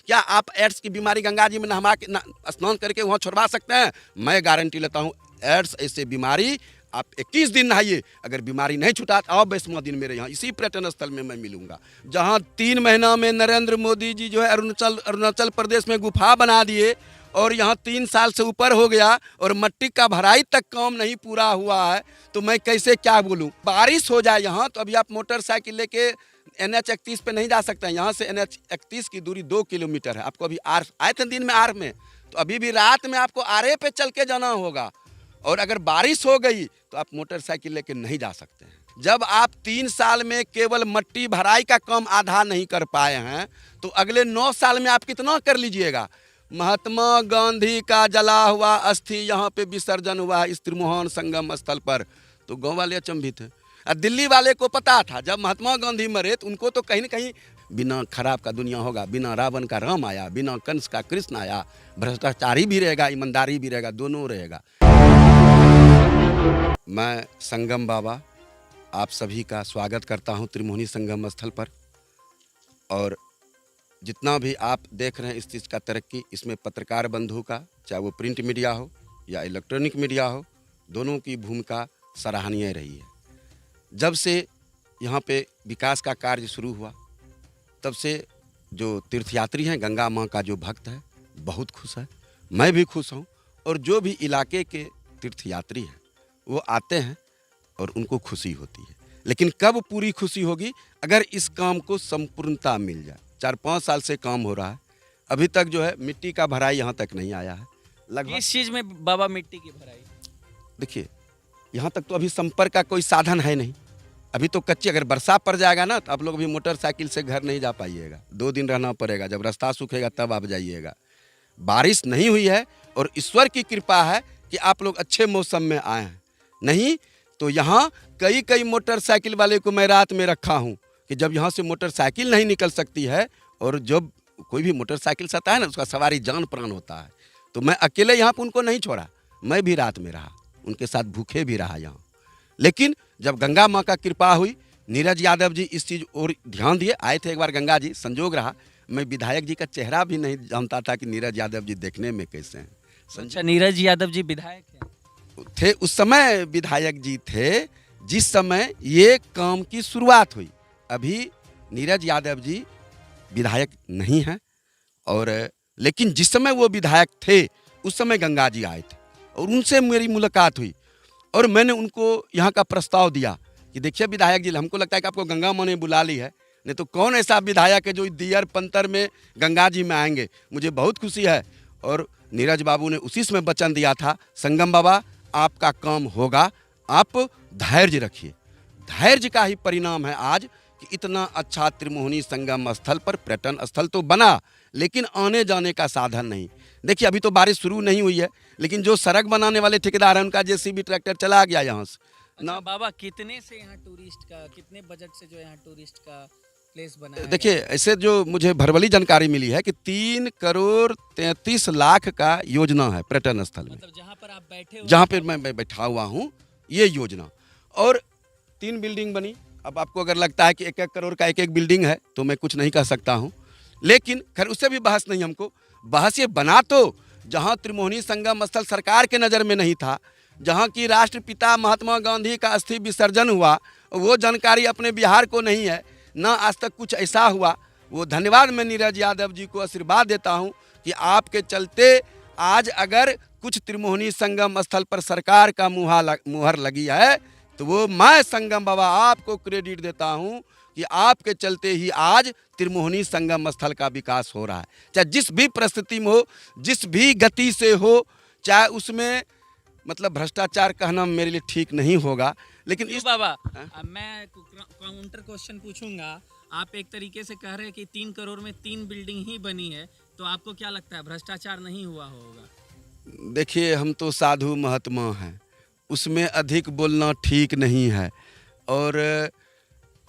क्या आप एड्स की बीमारी गंगा जी में नहा के स्नान करके वहाँ छुड़वा सकते हैं? मैं गारंटी लेता हूँ एड्स ऐसे बीमारी आप 21 दिन नहाइए, अगर बीमारी नहीं छूटा तो आओ 22वां दिन मेरे यहाँ इसी पर्यटन स्थल में मैं मिलूंगा। जहाँ 3 महीना में नरेंद्र मोदी जी जो है अरुणाचल प्रदेश में गुफा बना दिए और यहाँ 3 साल से ऊपर हो गया और मट्टी का भराई तक काम नहीं पूरा हुआ है, तो मैं कैसे क्या बोलूँ? बारिश हो जाए यहाँ तो अभी आप मोटरसाइकिल लेके NH 31 पे नहीं जा सकते हैं। यहाँ से NH 31 की दूरी 2 किलोमीटर है। आपको अभी आए थे दिन में आर में, तो अभी भी रात में आपको आरे पे चल के जाना होगा। और अगर बारिश हो गई तो आप मोटरसाइकिल लेके नहीं जा सकते हैं। जब आप 3 साल में केवल मट्टी भराई का काम आधा नहीं कर पाए हैं, तो अगले 9 साल में आप कितना कर लीजिएगा? महात्मा गांधी का जला हुआ अस्थि यहाँ पे विसर्जन हुआ इस त्रिमोहन संगम स्थल पर, तो गाँव वाले अचंभित हैं। दिल्ली वाले को पता था जब महात्मा गांधी मरे तो उनको तो कहीं न कहीं बिना खराब का दुनिया होगा, बिना रावण का राम आया, बिना कंस का कृष्ण आया, भ्रष्टाचारी भी रहेगा, ईमानदारी भी रहेगा, दोनों रहेगा। मैं संगम बाबा आप सभी का स्वागत करता हूं त्रिमोहनी संगम स्थल पर। और जितना भी आप देख रहे हैं इस चीज़ का तरक्की, इसमें पत्रकार बंधु का, चाहे वो प्रिंट मीडिया हो या इलेक्ट्रॉनिक मीडिया हो, दोनों की भूमिका सराहनीय रही है। जब से यहाँ पे विकास का कार्य शुरू हुआ तब से जो तीर्थयात्री हैं, गंगा माँ का जो भक्त है, बहुत खुश है, मैं भी खुश हूँ। और जो भी इलाके के तीर्थयात्री हैं वो आते हैं और उनको खुशी होती है। लेकिन कब पूरी खुशी होगी? अगर इस काम को संपूर्णता मिल जाए। 4-5 साल से काम हो रहा है, अभी तक जो है मिट्टी का भराई यहाँ तक नहीं आया है। लगभग किस चीज़ में बाबा मिट्टी की भराई? देखिए, यहाँ तक तो अभी संपर्क का कोई साधन है नहीं, अभी तो कच्ची। अगर बरसात पड़ जाएगा ना तो आप लोग भी मोटरसाइकिल से घर नहीं जा पाइएगा, 2 दिन रहना पड़ेगा, जब रास्ता सूखेगा तब आप जाइएगा। बारिश नहीं हुई है और ईश्वर की कृपा है कि आप लोग अच्छे मौसम में आए हैं। नहीं तो यहाँ कई मोटरसाइकिल वाले को मैं रात में रखा हूँ कि जब यहाँ से मोटरसाइकिल नहीं निकल सकती है, और जब कोई भी मोटरसाइकिल से आता है ना उसका सवारी जान प्राण होता है, तो मैं अकेले यहाँ पर उनको नहीं छोड़ा, मैं भी रात में रहा, उनके साथ भूखे भी रहा यहाँ। लेकिन जब गंगा माँ का कृपा हुई, नीरज यादव जी इस चीज़ और ध्यान दिए, आए थे एक बार गंगा जी, संजोग रहा मैं विधायक जी का चेहरा भी नहीं जानता था कि नीरज यादव जी देखने में कैसे हैं। अच्छा, नीरज यादव जी विधायक हैं? थे उस समय विधायक जी थे जिस समय ये काम की शुरुआत हुई। अभी नीरज यादव जी विधायक नहीं हैं, और लेकिन जिस समय वो विधायक थे उस समय गंगा जी आए थे और उनसे मेरी मुलाकात हुई और मैंने उनको यहाँ का प्रस्ताव दिया कि देखिए विधायक जी, हमको लगता है कि आपको गंगा माँ ने बुला ली है, नहीं तो कौन ऐसा विधायक है जो दियर पंतर में गंगा जी में आएंगे। मुझे बहुत खुशी है। और नीरज बाबू ने उसी समय वचन दिया था, संगम बाबा आपका काम होगा, आप धैर्य रखिए। धैर्य का ही परिणाम है आज कि इतना अच्छा त्रिमोहनी संगम स्थल पर पर्यटन स्थल तो बना, लेकिन आने जाने का साधन नहीं। देखिए अभी तो बारिश शुरू नहीं हुई है, लेकिन जो सड़क बनाने वाले ठेकेदार हैं उनका JCB ट्रैक्टर चला गया यहाँ से। अच्छा, बाबा कितने से यहाँ टूरिस्ट का, कितने बजट से जो यहाँ टूरिस्ट का प्लेस बना है? देखिए ऐसे जो मुझे भरवली जानकारी मिली है कि 3 करोड़ 33 लाख का योजना है पर्यटन स्थल में, मतलब जहाँ पर आप बैठे हो, जहाँ पर मैं बैठा हुआ हूँ, ये योजना। और 3 बिल्डिंग बनी। अब आपको अगर लगता है कि 1-1 करोड़ का एक बिल्डिंग है तो मैं कुछ नहीं कह सकता हूँ, लेकिन खैर उससे भी बहस नहीं। हमको बहस ये बना तो जहाँ त्रिमोहनी संगम स्थल सरकार के नज़र में नहीं था, जहाँ की राष्ट्रपिता महात्मा गांधी का अस्थि विसर्जन हुआ, वो जानकारी अपने बिहार को नहीं है, ना आज तक कुछ ऐसा हुआ। वो धन्यवाद मैं नीरज यादव जी को आशीर्वाद देता हूँ कि आपके चलते आज अगर कुछ त्रिमोहनी संगम स्थल पर सरकार का मुहर लगी है तो वो मैं संगम बाबा आपको क्रेडिट देता हूँ कि आपके चलते ही आज त्रिमोहनी संगम स्थल का विकास हो रहा है। चाहे जिस भी परिस्थिति में हो, जिस भी गति से हो, चाहे उसमें मतलब भ्रष्टाचार कहना मेरे लिए ठीक नहीं होगा, लेकिन इस बाबा अब मैं काउंटर क्वेश्चन पूछूंगा। आप एक तरीके से कह रहे हैं कि 3 करोड़ में 3 बिल्डिंग ही बनी है, तो आपको क्या लगता है भ्रष्टाचार नहीं हुआ होगा? देखिए हम तो साधु महात्मा हैं, उसमें अधिक बोलना ठीक नहीं है। और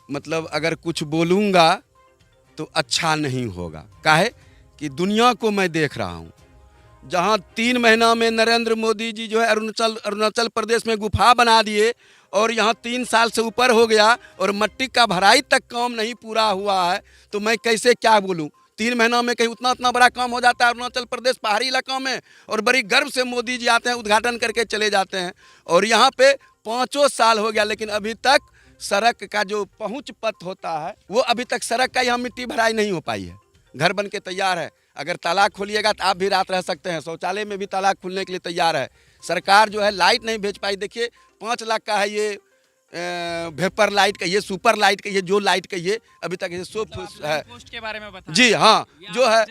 मतलब अगर कुछ बोलूँगा तो अच्छा नहीं होगा, काहे कि दुनिया को मैं देख रहा हूँ। जहाँ 3 महीना में नरेंद्र मोदी जी जो है अरुणाचल प्रदेश में गुफा बना दिए और यहाँ 3 साल से ऊपर हो गया और मट्टी का भराई तक काम नहीं पूरा हुआ है, तो मैं कैसे क्या बोलूँ? 3 महीनों में कहीं उतना बड़ा काम हो जाता है अरुणाचल प्रदेश पहाड़ी इलाकों में, और बड़ी गर्व से मोदी जी आते हैं, उद्घाटन करके चले जाते हैं। और यहाँ पे 5 साल हो गया, लेकिन अभी तक सड़क का जो पहुँच पथ होता है वो अभी तक सड़क का यहाँ मिट्टी भराई नहीं हो पाई है। घर बन के तैयार है, अगर तालाब खोलिएगा तो आप भी रात रह सकते हैं। शौचालय में भी तालाब खुलने के लिए तैयार है। सरकार जो है लाइट नहीं भेज पाई। देखिए 5 लाख का है ये वेपर लाइट का, ये सुपर लाइट का, ये जो लाइट का, ये अभी तक ये सो है। पोस्ट के बारे में बता जी हाँ, जो है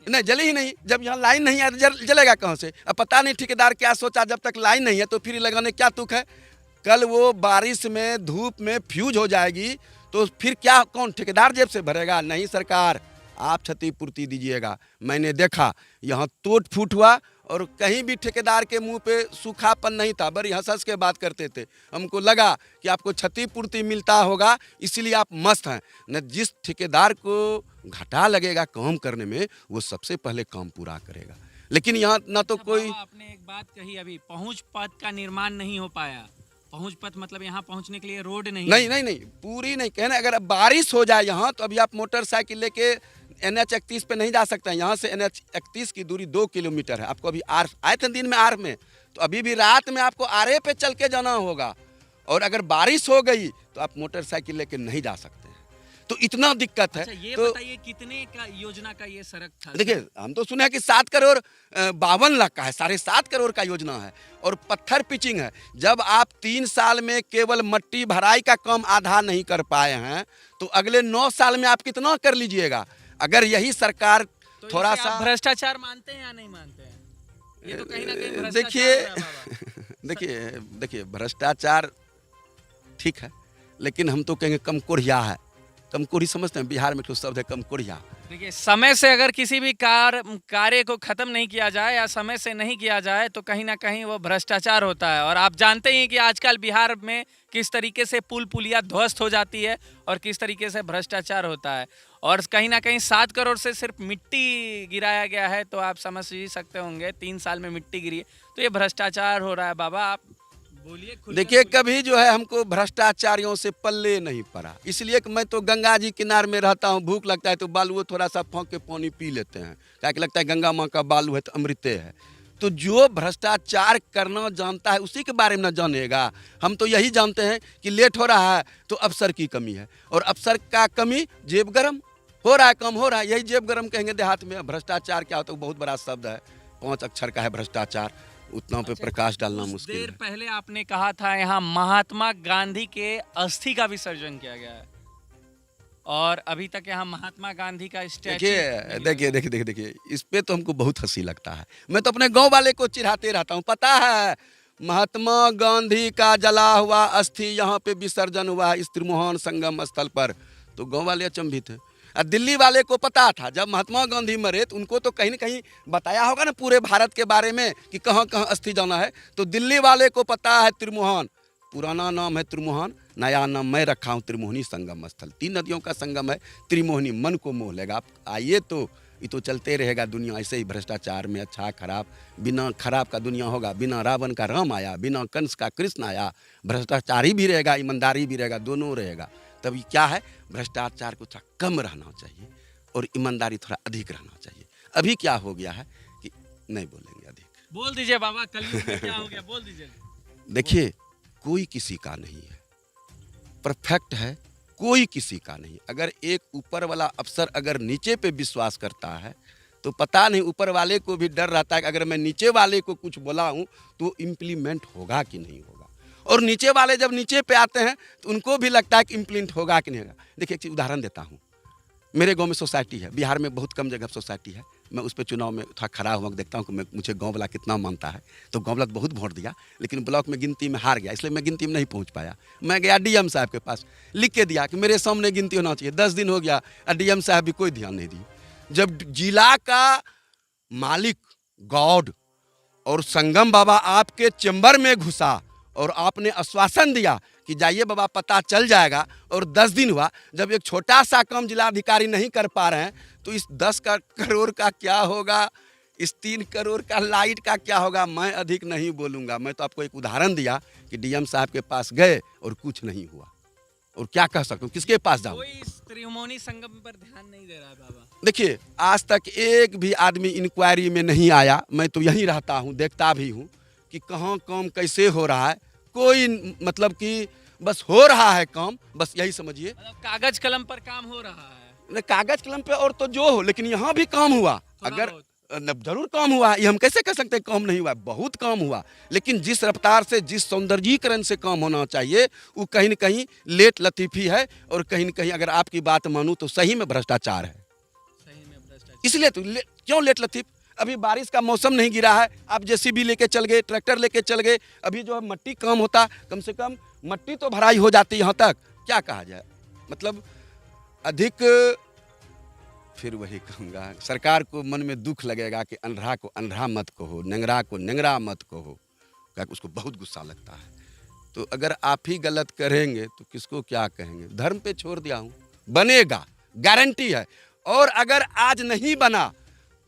नहीं जली ही नहीं। जब यहाँ लाइन नहीं है तो जलेगा कहाँ से? अब पता नहीं ठेकेदार क्या सोचा, जब तक लाइन नहीं है तो फिर लगाने क्या तुक है। कल वो बारिश में धूप में फ्यूज हो जाएगी तो फिर क्या, कौन ठेकेदार जेब से भरेगा? नहीं, सरकार आप क्षतिपूर्ति दीजिएगा। मैंने देखा यहाँ टूट फूट हुआ और कहीं भी ठेकेदार के मुंह पे सूखापन नहीं था, बड़ी हंस के बात करते थे। हमको लगा कि आपको क्षतिपूर्ति मिलता होगा इसीलिए आप मस्त हैं। न जिस ठेकेदार को घाटा लगेगा काम करने में वो सबसे पहले काम पूरा करेगा, लेकिन यहाँ ना तो कोई। आपने एक बात कही अभी, पहुंच पथ का निर्माण नहीं हो पाया। पहुंच पथ मतलब यहाँ पहुंचने के लिए रोड नहीं पूरी नहीं कहना। अगर अब बारिश हो जाए यहाँ तो अभी आप मोटरसाइकिल लेके NH 31 पे नहीं जा सकते हैं। यहाँ से NH 31 की दूरी 2 किलोमीटर है। आपको अभी आए थे दिन में आर में, तो अभी भी रात में आपको आरे पे चल के जाना होगा। और अगर बारिश हो गई तो आप मोटरसाइकिल लेके नहीं जा सकते हैं, तो इतना दिक्कत है। अच्छा, ये तो बताइए कितने का योजना का ये सड़क था? देखिए हम तो सुने हैं कि 7 करोड़ 52 लाख का है, 7.5 करोड़ का योजना है और पत्थर पिचिंग है। जब आप 3 साल में केवल मट्टी भराई का काम आधा नहीं कर पाए हैं तो अगले 9 साल में आप कितना कर लीजिएगा? अगर यही सरकार तो थोड़ा सा भ्रष्टाचार मानते हैं या नहीं मानते हैं? ये तो कहीं ना कहीं भ्रष्टाचार देखिए हो रहा है बाबा। देखिए भ्रष्टाचार ठीक है, लेकिन हम तो कहेंगे कमकोढ़िया है। कमकोढ़ी समझते हैं? बिहार में तो शब्द है कमकोढ़िया। देखिए, समय से अगर किसी भी कार्य को खत्म नहीं किया जाए या समय से नहीं किया जाए तो कहीं ना कहीं वो भ्रष्टाचार होता है। और आप जानते ही कि आजकल बिहार में किस तरीके से पुल पुलिया ध्वस्त हो जाती है और किस तरीके से भ्रष्टाचार होता है। और कहीं ना कहीं 7 करोड़ से सिर्फ मिट्टी गिराया गया है, तो आप समझ ही सकते होंगे 3 साल में मिट्टी गिरी, तो ये भ्रष्टाचार हो रहा है। बाबा आप बोलिए। देखिए कभी जो है हमको भ्रष्टाचारियों से पल्ले नहीं पड़ा, इसलिए कि मैं तो गंगा जी किनारे में रहता हूँ। भूख लगता है तो बालू थोड़ा सा फौंक के पानी पी लेते हैं, क्या कि लगता है गंगा माँ का बालू है तो अमृते है। तो जो भ्रष्टाचार करना जानता है उसी के बारे में न जानेगा। हम तो यही जानते हैं कि लेट हो रहा है तो अफसर की कमी है, और अफसर का कमी जेब गरम हो रहा है, कम हो रहा है, यही जेब गरम कहेंगे देहात में। भ्रष्टाचार क्या होता है? बहुत बड़ा शब्द है, 5 अक्षर का है भ्रष्टाचार, उतना पे प्रकाश डालना मुश्किल है। देर पहले आपने कहा था यहाँ महात्मा गांधी के अस्थि का विसर्जन किया गया है और अभी तक यहाँ महात्मा गांधी का स्टैचू। देखिए इस पे तो हमको बहुत हंसी लगता है। मैं तो अपने गांव वाले को चिढ़ाते रहता हूँ। पता है महात्मा गांधी का जला हुआ अस्थि यहाँ पे विसर्जन हुआ इस त्रिमोहन संगम स्थल पर, तो गांव वाले अचंभित हैं। और दिल्ली वाले को पता था जब महात्मा गांधी मरे तो उनको तो कहीं ना कहीं बताया होगा ना पूरे भारत के बारे में कि कहाँ कहाँ अस्थि जाना है। तो दिल्ली वाले को पता है त्रिमोहन, पुराना नाम है त्रिमोहन, नया नाम मैं रखा हूँ त्रिमोहनी संगम स्थल। 3 नदियों का संगम है त्रिमोहनी, मन को मोह लेगा। आप आइए तो ये तो चलते रहेगा दुनिया ऐसे ही भ्रष्टाचार में, अच्छा खराब। बिना खराब का दुनिया होगा, बिना रावण का राम आया, बिना कंस का कृष्ण आया। भ्रष्टाचारी भी रहेगा, ईमानदारी भी रहेगा, दोनों रहेगा। तभी क्या है, भ्रष्टाचार को थोड़ा कम रहना चाहिए और ईमानदारी थोड़ा अधिक रहना चाहिए। अभी क्या हो गया है कि नहीं बोलेंगे अधिक। बोल दीजिए बाबा, कलयुग में क्या हो गया, बोल दीजिए। देखिए कोई किसी का नहीं है, परफेक्ट है, कोई किसी का नहीं। अगर एक ऊपर वाला अफसर अगर नीचे पे विश्वास करता है तो पता नहीं ऊपर वाले को भी डर रहता है कि अगर मैं नीचे वाले को कुछ बोला हूँ तो इम्प्लीमेंट होगा कि नहीं होगा। और नीचे वाले जब नीचे पे आते हैं तो उनको भी लगता है कि इम्प्लीमेंट होगा कि नहीं होगा। देखिए एक उदाहरण देता हूँ। मेरे गांव में सोसाइटी है, बिहार में बहुत कम जगह सोसाइटी है। मैं उस पर चुनाव में थोड़ा खड़ा हुआ देखता हूँ कि मुझे गांव वाला कितना मानता है। तो गांव वाला बहुत वोट दिया, लेकिन ब्लॉक में गिनती में हार गया, इसलिए मैं गिनती में नहीं पहुँच पाया। मैं गया डीएम साहब के पास, लिख के दिया कि मेरे सामने गिनती होना चाहिए। 10 दिन हो गया और डीएम साहब भी कोई ध्यान नहीं दी। जब जिला का मालिक गॉड और संगम बाबा आपके चैम्बर में घुसा और आपने आश्वासन दिया कि जाइए बाबा पता चल जाएगा, और 10 दिन हुआ। जब एक छोटा सा काम जिलाधिकारी नहीं कर पा रहे हैं तो इस 10 करोड़ का क्या होगा, इस 3 करोड़ का लाइट का क्या होगा। मैं अधिक नहीं बोलूँगा। मैं तो आपको एक उदाहरण दिया कि डीएम साहब के पास गए और कुछ नहीं हुआ। और क्या कह सकता हूँ, किसके पास जाऊँ? कोई इस त्रिभुवनी संगम पर ध्यान नहीं दे रहा है बाबा। देखिए, आज तक एक भी आदमी इंक्वायरी में नहीं आया। मैं तो यहीं रहता हूँ, देखता भी हूँ कि कहाँ काम कैसे हो रहा है। कोई मतलब कि बस हो रहा है काम, बस यही समझिए। मतलब कागज कलम पर काम हो रहा है। न कागज कलम पे और तो जो हो, लेकिन यहाँ भी काम हुआ। थोड़ा अगर बहुत। जरूर काम हुआ, ये हम कैसे कह सकते हैं काम नहीं हुआ? बहुत काम हुआ, लेकिन जिस रफ्तार से, जिस सौंदर्यीकरण से काम होना चाहिए, वो कहीं न कहीं लेट लतीफ़ी है, और कहीं न कहीं अगर आपकी बात मानूं तो सही में भ्रष्टाचार है। सही में भ्रष्टाचार। इसलिए तो क्यों लेट लतीफ़? अभी बारिश का मौसम नहीं गिरा है, आप जेसीबी लेके चल गए, ट्रैक्टर लेके चल गए, अभी जो है मट्टी काम होता, कम से कम मट्टी तो भराई हो जाती यहाँ तक। क्या कहा जाए, मतलब अधिक। फिर वही कहूँगा, सरकार को मन में दुख लगेगा कि अंधा को अंधा मत कहो, नेंगरा को नेंगरा मत कहो, क्या उसको बहुत गुस्सा लगता है। तो अगर आप ही गलत करेंगे तो किसको क्या कहेंगे? धर्म पे छोड़ दिया हूँ, बनेगा, गारंटी है। और अगर आज नहीं बना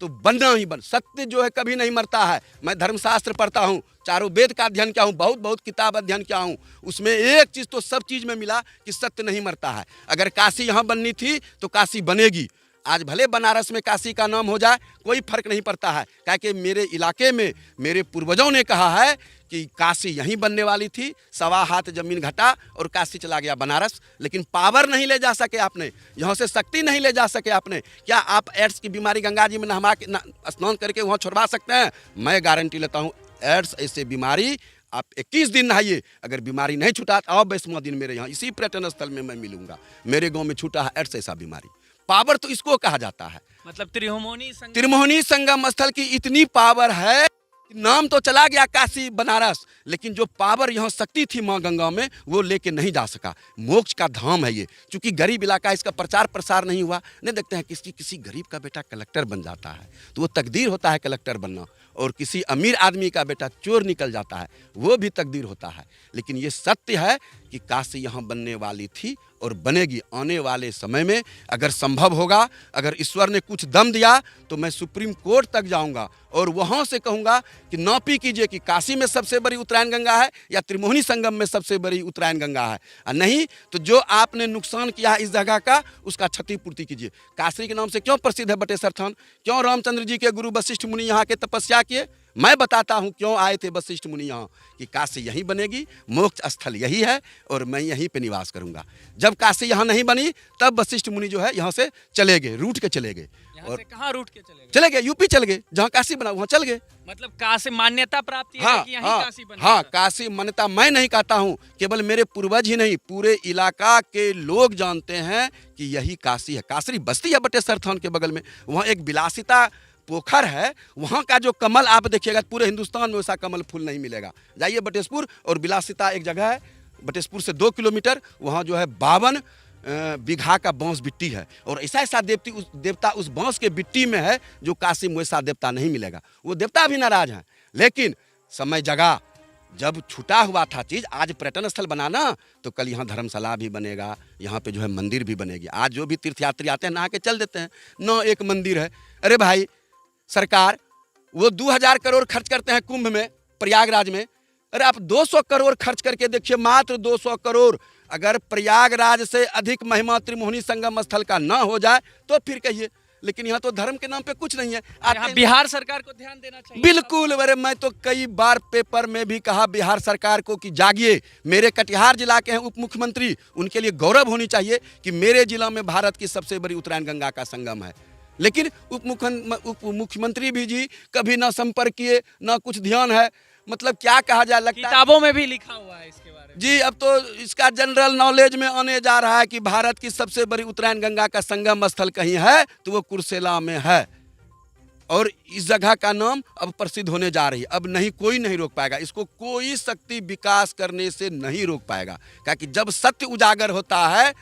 तो बनना ही बन। सत्य जो है कभी नहीं मरता है। मैं धर्मशास्त्र पढ़ता हूँ, चारों वेद का अध्ययन किया हूँ, बहुत बहुत किताब अध्ययन किया हूँ। उसमें एक चीज़ तो सब चीज़ में मिला कि सत्य नहीं मरता है। अगर काशी यहाँ बननी थी तो काशी बनेगी। आज भले बनारस में काशी का नाम हो जाए, कोई फर्क नहीं पड़ता है, क्योंकि मेरे इलाके में मेरे पूर्वजों ने कहा है कि काशी यहीं बनने वाली थी। 1.25 हाथ जमीन घटा और काशी चला गया बनारस, लेकिन पावर नहीं ले जा सके आपने, यहाँ से शक्ति नहीं ले जा सके आपने। क्या आप एड्स की बीमारी गंगा जी में नहा के स्नान करके वहाँ छुड़वा सकते हैं? मैं गारंटी लेता हूँ, एड्स ऐसे बीमारी आप 21 दिन नहाइए, अगर बीमारी नहीं छूटा तो आओ 22वां दिन मेरे यहाँ, इसी पर्यटन स्थल में मैं मिलूंगा। मेरे गाँव में छूटा है एड्स ऐसा बीमारी। पावर तो इसको कहा जाता है। मतलब त्रिमोहनी संगम स्थल की इतनी पावर है, नाम तो चला गया काशी बनारस, लेकिन जो पावर यहाँ शक्ति थी माँ गंगा में, वो लेके नहीं जा सका। मोक्ष का धाम है ये। चूंकि गरीब इलाका, इसका प्रचार प्रसार नहीं हुआ। नहीं देखते हैं किसी गरीब का बेटा कलेक्टर बन जाता है तो वो तकदीर होता है कलेक्टर बनना, और किसी अमीर आदमी का बेटा चोर निकल जाता है, वो भी तकदीर होता है। लेकिन ये सत्य है कि काशी यहाँ बनने वाली थी और बनेगी आने वाले समय में। अगर संभव होगा, अगर ईश्वर ने कुछ दम दिया, तो मैं सुप्रीम कोर्ट तक जाऊंगा और वहां से कहूंगा कि नापी कीजिए कि काशी में सबसे बड़ी उत्तरायण गंगा है या त्रिमोहनी संगम में सबसे बड़ी उत्तरायण गंगा है। और नहीं तो जो आपने नुकसान किया है इस जगह का, उसका क्षतिपूर्ति कीजिए। काशी के नाम से क्यों प्रसिद्ध है बटेश्वर थान? क्यों रामचंद्र जी के गुरु वशिष्ठ मुनि यहाँ के तपस्या किए? मैं बताता हूँ क्यों आए थे वशिष्ठ मुनि यहाँ, कि काशी यहीं बनेगी, मोक्ष स्थल यही है और मैं यहीं पे निवास करूँगा। जब काशी यहाँ नहीं बनी तब वशिष्ठ मुनि जो है यहाँ से चले गए, रूट के चले गए। यहाँ से कहाँ रूट के चले गए? चले गए यूपी चले गए, जहाँ काशी बना वहाँ चल गए। मतलब काशी मान्यता प्राप्त है हाँ, कि यहीं हाँ, काशी बनेगा? हाँ, काशी मान्यता मैं नहीं कहता हूँ, केवल मेरे पूर्वज ही नहीं, पूरे इलाका के लोग जानते हैं कि यही काशी है। काशी बस्ती है बटेश्वर थान के बगल में, वहाँ एक विलासिता पोखर है, वहाँ का जो कमल आप देखिएगा पूरे हिंदुस्तान में वैसा कमल फूल नहीं मिलेगा। जाइए बटेश्वर, और विलासिता एक जगह है बटेश्वर से 2 किलोमीटर, वहाँ जो है 52 बीघा का बांस बिट्टी है, और ऐसा देवता उस बांस के बिट्टी में है जो काशी में वैसा देवता नहीं मिलेगा। वो देवता भी नाराज हैं, लेकिन समय जगह जब छूटा हुआ था चीज़, आज पर्यटन स्थल बनाना तो कल यहाँ धर्मशाला भी बनेगा, यहाँ पे जो है मंदिर भी बनेगी। आज जो भी तीर्थयात्री आते हैं नहा के चल देते हैं, न एक मंदिर है। अरे भाई सरकार वो 2000 करोड़ खर्च करते हैं कुंभ में, प्रयागराज में। अरे आप 200 करोड़ खर्च करके देखिए, मात्र 200 करोड़। अगर प्रयागराज से अधिक महिमा त्रिमोहनी संगम स्थल का ना हो जाए तो फिर कहिए, लेकिन यहाँ तो धर्म के नाम पे कुछ नहीं है। यहाँ बिहार सरकार को ध्यान देना चाहिए। बिल्कुल। अरे मैं तो कई बार पेपर में भी कहा बिहार सरकार को कि जागिए। मेरे कटिहार जिला के हैं उप मुख्यमंत्री, उनके लिए गौरव होनी चाहिए कि मेरे जिला में भारत की सबसे बड़ी उत्तरायण गंगा का संगम है। लेकिन उप मुख्यमंत्री भी जी कभी ना संपर्क किए, ना कुछ ध्यान है। मतलब क्या कहा जाए, लगता है किताबों में भी लिखा हुआ है इसके बारे में। जी, अब तो इसका जनरल नॉलेज में आने जा रहा है कि भारत की सबसे बड़ी उत्तरायण गंगा का संगम स्थल कहीं है तो वो कुर्सेला में है, और इस जगह का नाम अब प्रसिद्ध होने जा रही है। अब नहीं, कोई नहीं रोक पाएगा इसको, कोई शक्ति विकास करने से नहीं रोक पाएगा। क्योंकि जब सत्य उजागर होता है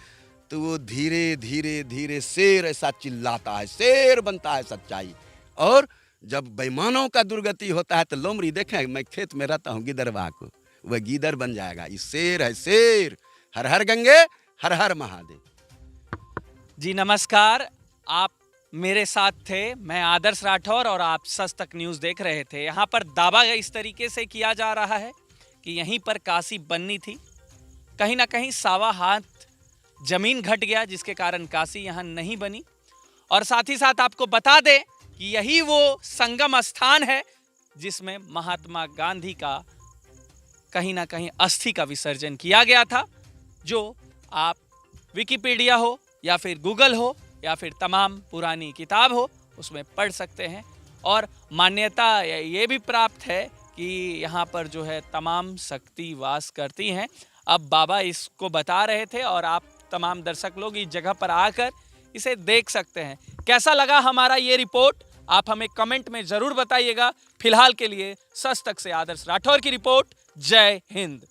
तो वो धीरे धीरे धीरे शेर ऐसा चिल्लाता है, शेर बनता है सच्चाई। और जब बेईमानों का दुर्गति होता है तो लोमड़ी, देखें मैं खेत में रहता हूँ गिदरवा को, वह गीदर बन जाएगा। ये शेर है, शेर। हर हर गंगे, हर हर महादेव। जी नमस्कार, आप मेरे साथ थे, मैं आदर्श राठौर और आप सच तक न्यूज़ देख रहे थे। यहाँ पर दावा इस तरीके से किया जा रहा है कि यहीं पर काशी बननी थी। कहीं ना कहीं 1.25 हाथ जमीन घट गया जिसके कारण काशी यहाँ नहीं बनी। और साथ ही साथ आपको बता दें कि यही वो संगम स्थान है जिसमें महात्मा गांधी का कहीं ना कहीं अस्थि का विसर्जन किया गया था, जो आप विकिपीडिया हो या फिर गूगल हो या फिर तमाम पुरानी किताब हो उसमें पढ़ सकते हैं। और मान्यता ये भी प्राप्त है कि यहाँ पर जो है तमाम शक्ति वास करती हैं। अब बाबा इसको बता रहे थे और आप तमाम दर्शक लोग इस जगह पर आकर इसे देख सकते हैं। कैसा लगा हमारा ये रिपोर्ट आप हमें कमेंट में ज़रूर बताइएगा। फिलहाल के लिए सच तक से आदर्श राठौर की रिपोर्ट। जय हिंद।